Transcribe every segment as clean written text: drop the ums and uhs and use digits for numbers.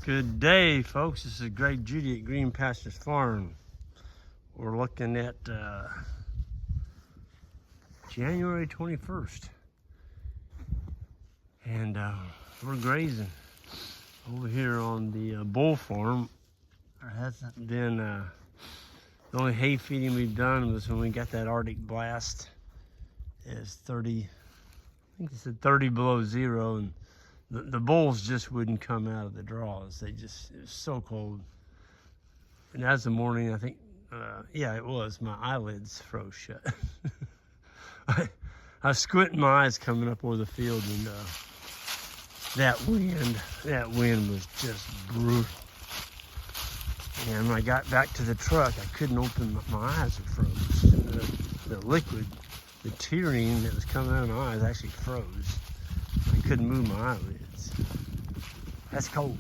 Good day, folks. This is Greg Judy at Green Pastures Farm. We're looking at January 21st. And we're grazing over here on the bull farm. There hasn't been, the only hay feeding we've done was when we got that Arctic blast. It's 30, I think it said 30 below zero, and the bulls just wouldn't come out of the draws. It was so cold. And as the morning, I think, yeah, it was, my eyelids froze shut. I was squinting my eyes coming up over the field, and that wind was just brutal. And when I got back to the truck, I couldn't open my eyes, were froze. The liquid, the tearing that was coming out of my eyes actually froze. I couldn't move my eyelids. That's cold.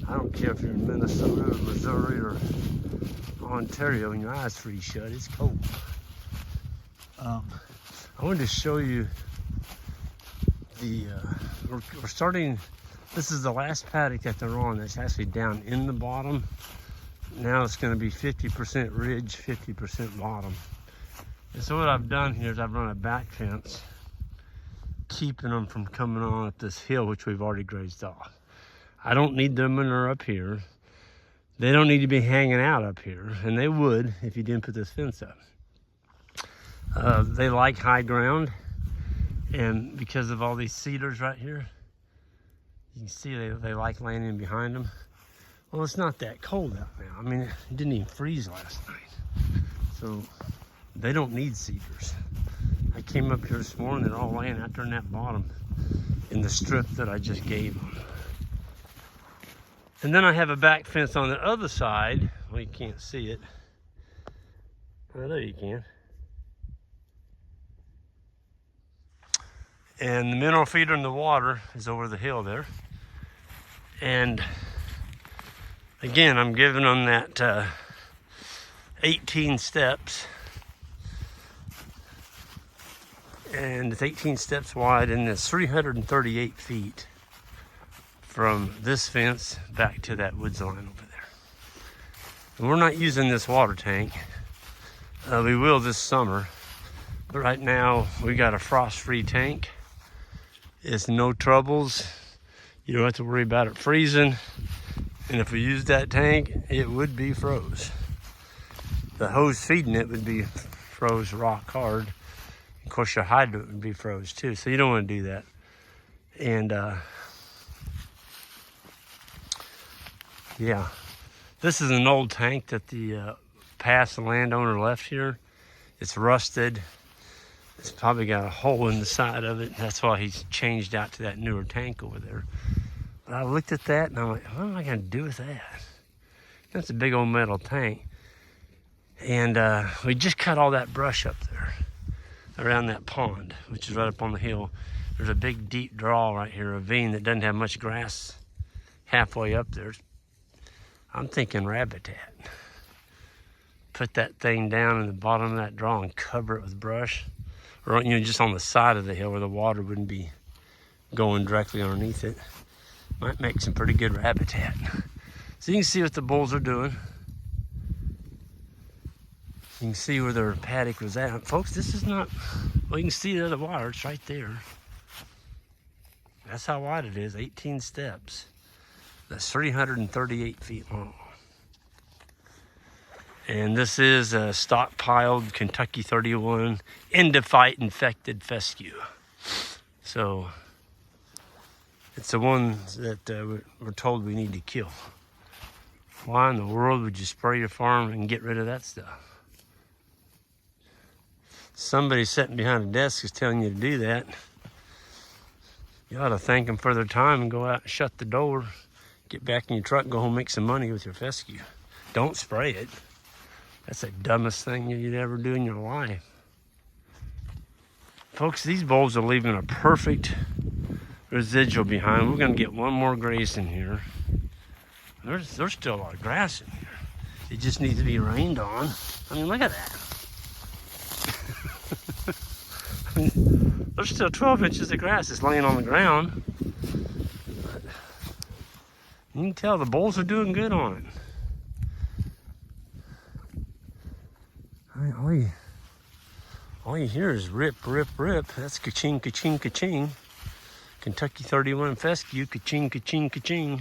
I don't care if you're in Minnesota or Missouri or Ontario and your eyes freeze shut, it's cold. I wanted to show you the, we're starting, this is the last paddock that they're on that's actually down in the bottom. Now it's going to be 50% ridge, 50% bottom. And so what I've done here is I've run a back fence, keeping them from coming on up this hill, which we've already grazed off. I don't need them when they're up here. They don't need to be hanging out up here, and they would if you didn't put this fence up. They like high ground, and because of all these cedars right here, you can see they like landing behind them. Well, it's not that cold out now. I mean, it didn't even freeze last night, so they don't need cedars. I came up here this morning, they're all laying out there in that bottom in the strip that I just gave them. And then I have a back fence on the other side. Well, you can't see it. Oh, there you can. And the mineral feeder in the water is over the hill there. And again, I'm giving them that 18 steps. And it's 18 steps wide, and it's 338 feet from this fence back to that woods line over there. And we're not using this water tank. We will this summer, but right now we got a frost-free tank. It's no troubles. You don't have to worry about it freezing. And if we used that tank, it would be froze. The hose feeding it would be froze rock hard. Of course, your hydrant would be froze too, so you don't want to do that. And yeah, this is an old tank that the past landowner left here. It's rusted. It's probably got a hole in the side of it. That's why he's changed out to that newer tank over there. But I looked at that and I'm like, what am I going to do with that? That's a big old metal tank. And we just cut all that brush up there around that pond, which is right up on the hill. There's a big deep draw right here, a ravine that doesn't have much grass halfway up there. I'm thinking habitat. Put that thing down in the bottom of that draw and cover it with brush, or just on the side of the hill where the water wouldn't be going directly underneath it. Might make some pretty good habitat. So you can see what the bulls are doing. You can see where their paddock was at. Folks, this is not, well, you can see the other wire, it's right there. That's how wide it is, 18 steps. That's 338 feet long. And this is a stockpiled Kentucky 31 end-of-fight infected fescue. So it's the one that we're told we need to kill. Why in the world would you spray your farm and get rid of that stuff? Somebody sitting behind a desk is telling you to do that. You ought to thank them for their time and go out and shut the door, get back in your truck, and go home and make some money with your fescue. Don't spray it. That's the dumbest thing you'd ever do in your life. Folks, these bulls are leaving a perfect residual behind. We're going to get one more graze in here. There's still a lot of grass in here. It just needs to be rained on. I mean, look at that. I mean, there's still 12 inches of grass that's laying on the ground. You can tell the bulls are doing good on it. All you hear is rip, rip, rip. That's ka-ching, ka-ching, ka-ching. Kentucky 31 fescue, ka-ching, ka-ching, ka-ching.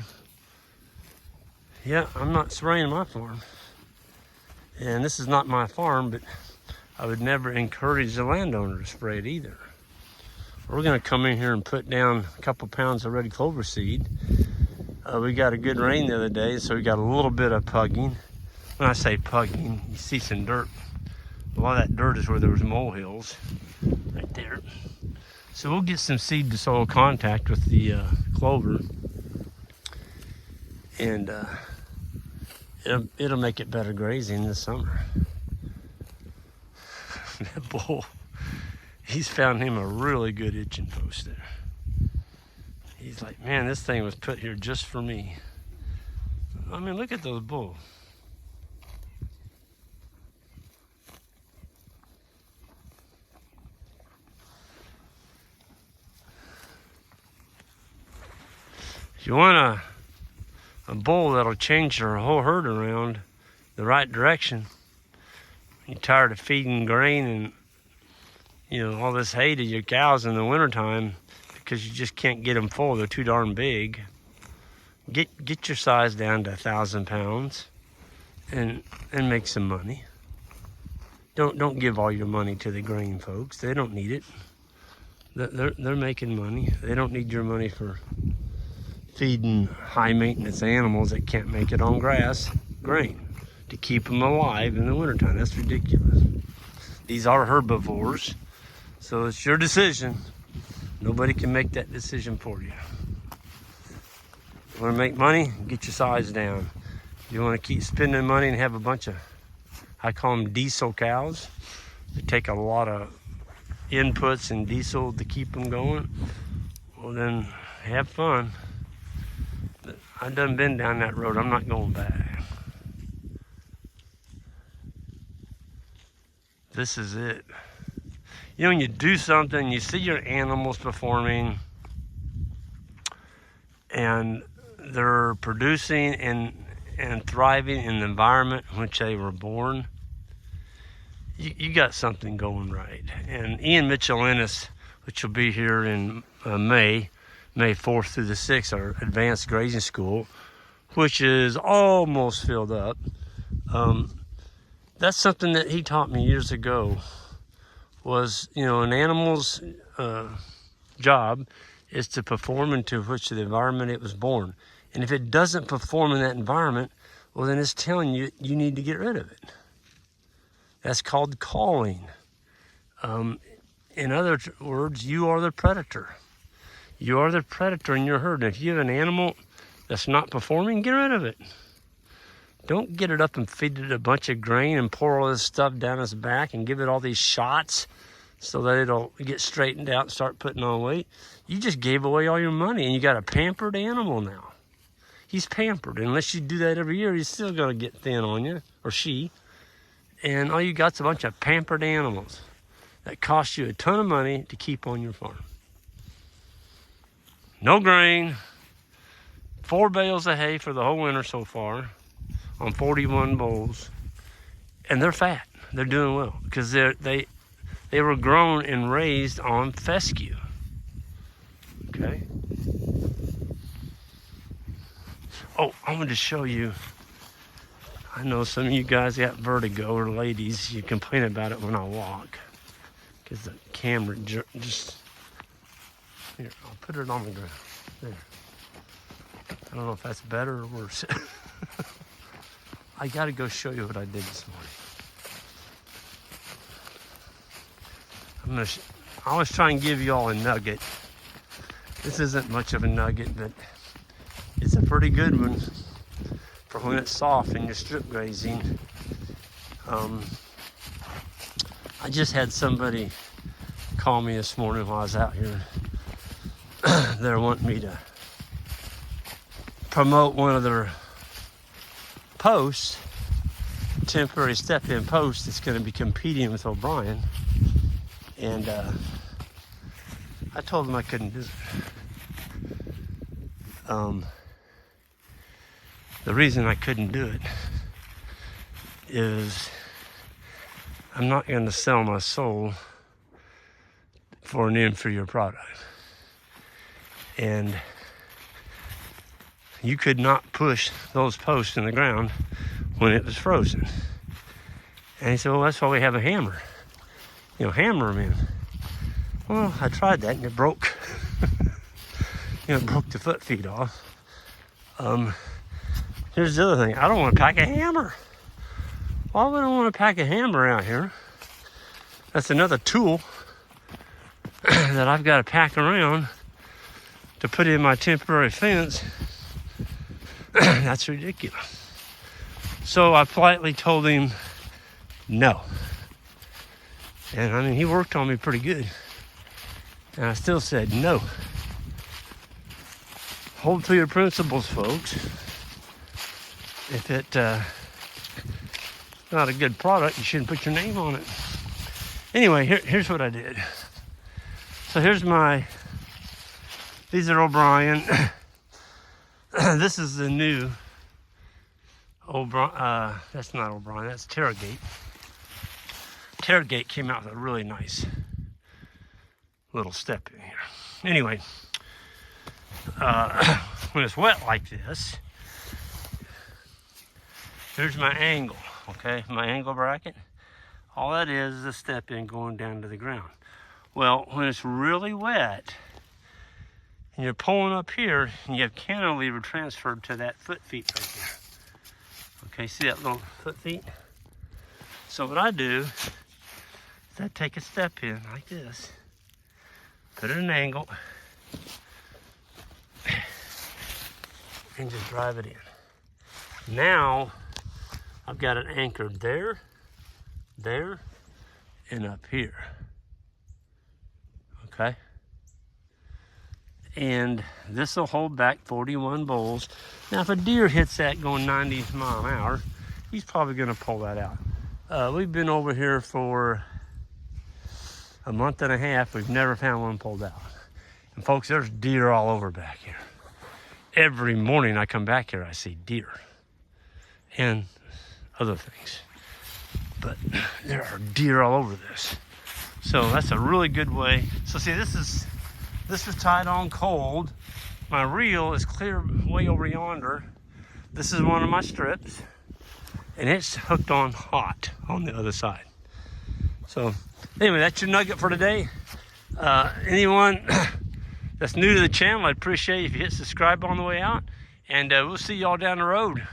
Yeah, I'm not spraying my farm. And this is not my farm, but I would never encourage the landowner to spray it either. We're gonna come in here and put down a couple pounds of red clover seed. We got a good rain the other day, so we got a little bit of pugging. When I say pugging, you see some dirt. A lot of that dirt is where there was molehills, right there. So we'll get some seed to soil contact with the clover, and it'll make it better grazing this summer. That bull, he's found him a really good itching post there. He's like, man, this thing was put here just for me. I mean, look at those bulls. If you want a bull that'll change your whole herd around the right direction, you're tired of feeding grain and all this hay to your cows in the wintertime because you just can't get them full, they're too darn big. Get your size down to 1,000 pounds and make some money. Don't give all your money to the grain folks. They don't need it. They're making money. They don't need your money for feeding high maintenance animals that can't make it on grain to keep them alive in the wintertime. That's ridiculous. These are herbivores, so it's your decision. Nobody can make that decision for you. You want to make money? Get your size down. You want to keep spending money and have a bunch of, I call them diesel cows. They take a lot of inputs and diesel to keep them going. Well, then have fun. I done been down that road. I'm not going back. This is it. When you do something, you see your animals performing and they're producing and thriving in the environment in which they were born, you got something going right. And Ian Mitchell Ennis, which will be here in May 4th through the 6th, our advanced grazing school, which is almost filled up. That's something that he taught me years ago, was, an animal's job is to perform into which the environment it was born. And if it doesn't perform in that environment, well, then it's telling you you need to get rid of it. That's called calling. In other words, you are the predator. You are the predator in your herd. And if you have an animal that's not performing, get rid of it. Don't get it up and feed it a bunch of grain and pour all this stuff down its back and give it all these shots so that it'll get straightened out and start putting on weight. You just gave away all your money and you got a pampered animal now. He's pampered. Unless you do that every year, he's still going to get thin on you, or she. And all you got's a bunch of pampered animals that cost you a ton of money to keep on your farm. No grain, 4 bales of hay for the whole winter so far on 41 bulls, and they're fat. They're doing well because they were grown and raised on fescue. Okay. Oh, I wanted to show you. I know some of you guys got vertigo, or ladies, you complain about it when I walk because the camera just. Here, I'll put it on the ground. There. I don't know if that's better or worse. I gotta go show you what I did this morning. I always try and give you all a nugget. This isn't much of a nugget, but it's a pretty good one for when it's soft and you're strip grazing. I just had somebody call me this morning while I was out here. They're wanting me to promote one of their posts, temporary step-in post that's going to be competing with O'Brien. And I told them I couldn't do it. The reason I couldn't do it is I'm not going to sell my soul for an inferior product. And you could not push those posts in the ground when it was frozen. And he said, well, that's why we have a hammer. You know, hammer them in. Well, I tried that and it broke. It broke the foot feet off. Here's the other thing. I don't want to pack a hammer. Why would I want to pack a hammer out here? That's another tool that I've got to pack around to put in my temporary fence. That's ridiculous. So I politely told him no. And I mean, he worked on me pretty good. And I still said no. Hold to your principles, folks. If it's not a good product, you shouldn't put your name on it. Anyway, here's what I did. So here's these are O'Brien. This is the new O'Brien. That's not O'Brien, that's Terragate. Terragate came out with a really nice little step in here. Anyway, when it's wet like this, here's my angle, okay? My angle bracket. All that is a step in going down to the ground. Well, when it's really wet, and you're pulling up here, and you have cantilever transferred to that foot feet right there. Okay, see that little foot feet? So what I do is I take a step in like this, put it at an angle, and just drive it in. Now, I've got it anchored there, there, and up here. Okay? And this will hold back 41 bulls. Now, if a deer hits that going 90 miles an hour, he's probably going to pull that out. We've been over here for a month and a half. We've never found one pulled out. And folks, there's deer all over back here. Every morning I come back here, I see deer and other things. But there are deer all over this. So that's a really good way. So see, this is tied on cold. My reel is clear way over yonder. This is one of my strips, and it's hooked on hot on the other side. So anyway, that's your nugget for today. Anyone that's new to the channel, I'd appreciate if you hit subscribe on the way out, and we'll see y'all down the road.